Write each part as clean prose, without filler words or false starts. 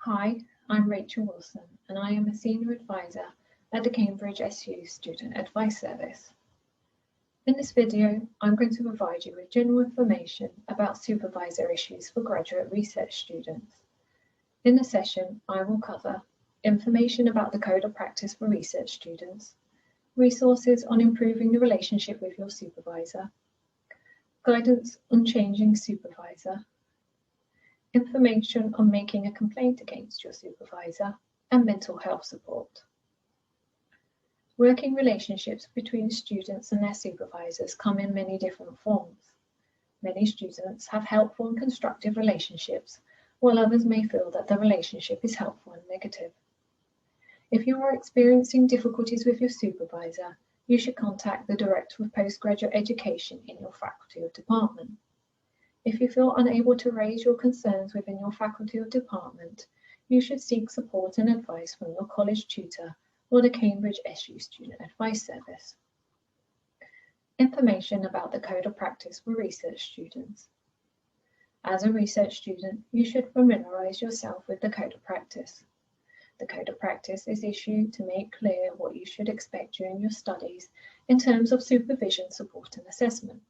Hi, I'm Rachel Wilson, and I am a Senior Advisor at the Cambridge SU Student Advice Service. In this video, I'm going to provide you with general information about supervisor issues for graduate research students. In the session, I will cover information about the Code of Practice for research students, resources on improving the relationship with your supervisor, guidance on changing supervisor, information on making a complaint against your supervisor, and mental health support. Working relationships between students and their supervisors come in many different forms. Many students have helpful and constructive relationships, while others may feel that the relationship is helpful and negative. If you are experiencing difficulties with your supervisor, you should contact the Director of Postgraduate Education in your faculty or department. If you feel unable to raise your concerns within your faculty or department, you should seek support and advice from your college tutor or the Cambridge SU Student Advice Service. Information about the Code of Practice for research students. As a research student, you should familiarise yourself with the Code of Practice. The Code of Practice is issued to make clear what you should expect during your studies in terms of supervision, support and assessment.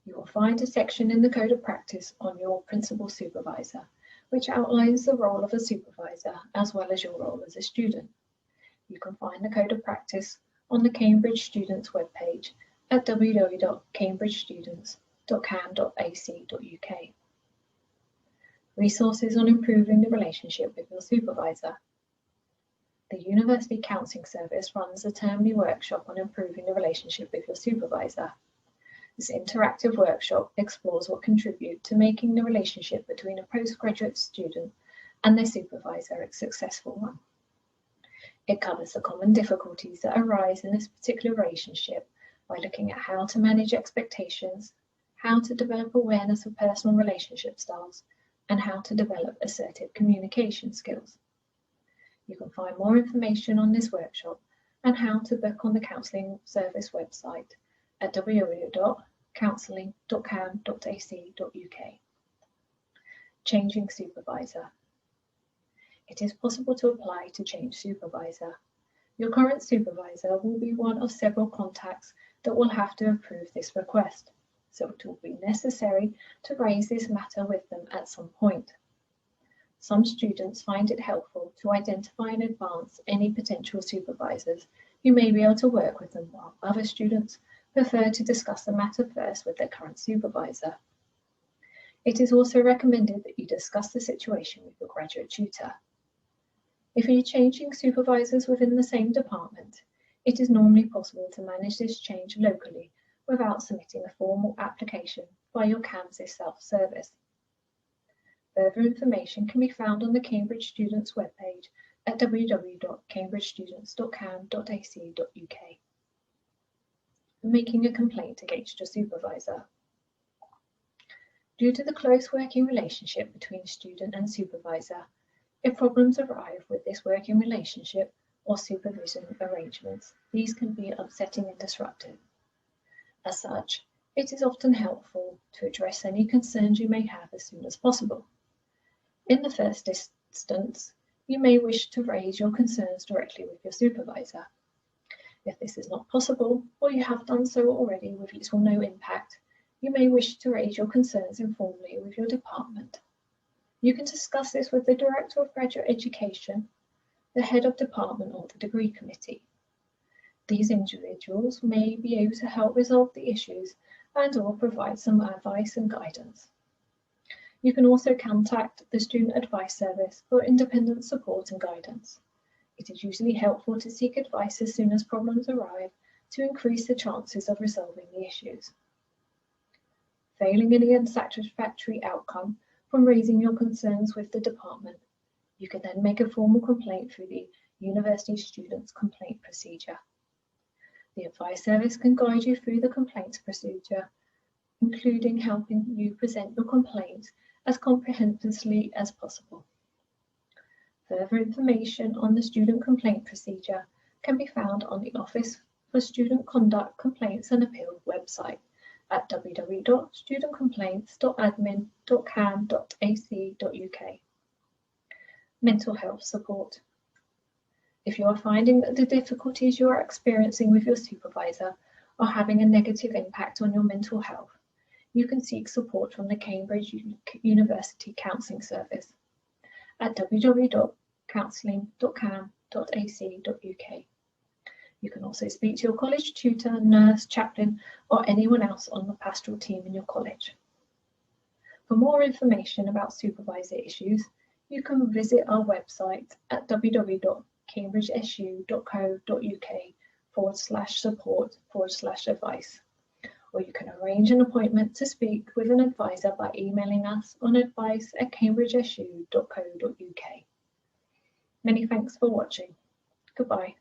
You will find a section in the Code of Practice on your principal supervisor, which outlines the role of a supervisor as well as your role as a student. You can find the Code of Practice on the Cambridge Students webpage at www.cambridgestudents.cam.ac.uk. Resources on improving the relationship with your supervisor. The University Counselling Service runs a termly workshop on improving the relationship with your supervisor. This interactive workshop explores what contribute to making the relationship between a postgraduate student and their supervisor a successful one. It covers the common difficulties that arise in this particular relationship by looking at how to manage expectations, how to develop awareness of personal relationship styles, and how to develop assertive communication skills. You can find more information on this workshop and how to book on the Counselling Service website at www.counselling.cam.ac.uk. Changing supervisor. It is possible to apply to change supervisor. Your current supervisor will be one of several contacts that will have to approve this request, so it will be necessary to raise this matter with them at some point. Some students find it helpful to identify in advance any potential supervisors who may be able to work with them, while other students prefer to discuss the matter first with their current supervisor. It is also recommended that you discuss the situation with your graduate tutor. If you're changing supervisors within the same department, it is normally possible to manage this change locally without submitting a formal application by your Kansas self-service. Further information can be found on the Cambridge Students webpage at www.cambridgestudents.cam.ac.uk. Making a complaint against your supervisor. Due to the close working relationship between student and supervisor, if problems arise with this working relationship or supervision arrangements, these can be upsetting and disruptive. As such, it is often helpful to address any concerns you may have as soon as possible. In the first instance, you may wish to raise your concerns directly with your supervisor. If this is not possible, or you have done so already with little or no impact, you may wish to raise your concerns informally with your department. You can discuss this with the Director of Graduate Education, the Head of Department, or the Degree Committee. These individuals may be able to help resolve the issues and/or provide some advice and guidance. You can also contact the Student Advice Service for independent support and guidance. It is usually helpful to seek advice as soon as problems arrive to increase the chances of resolving the issues. Failing any unsatisfactory outcome from raising your concerns with the department, you can then make a formal complaint through the University Students Complaint Procedure. The Advice Service can guide you through the complaints procedure, including helping you present your complaint as comprehensively as possible. Further information on the Student Complaint Procedure can be found on the Office for Student Conduct Complaints and Appeal website at www.studentcomplaints.admin.cam.ac.uk. Mental health support. If you are finding that the difficulties you are experiencing with your supervisor are having a negative impact on your mental health, you can seek support from the Cambridge University Counselling Service at www.counselling.cam.ac.uk. You can also speak to your college tutor, nurse, chaplain, or anyone else on the pastoral team in your college. For more information about supervisor issues, you can visit our website at www.cambridgeu.co.uk/support/advice, or you can arrange an appointment to speak with an advisor by emailing us on advice@cambridgeu.co.uk. Many thanks for watching. Goodbye.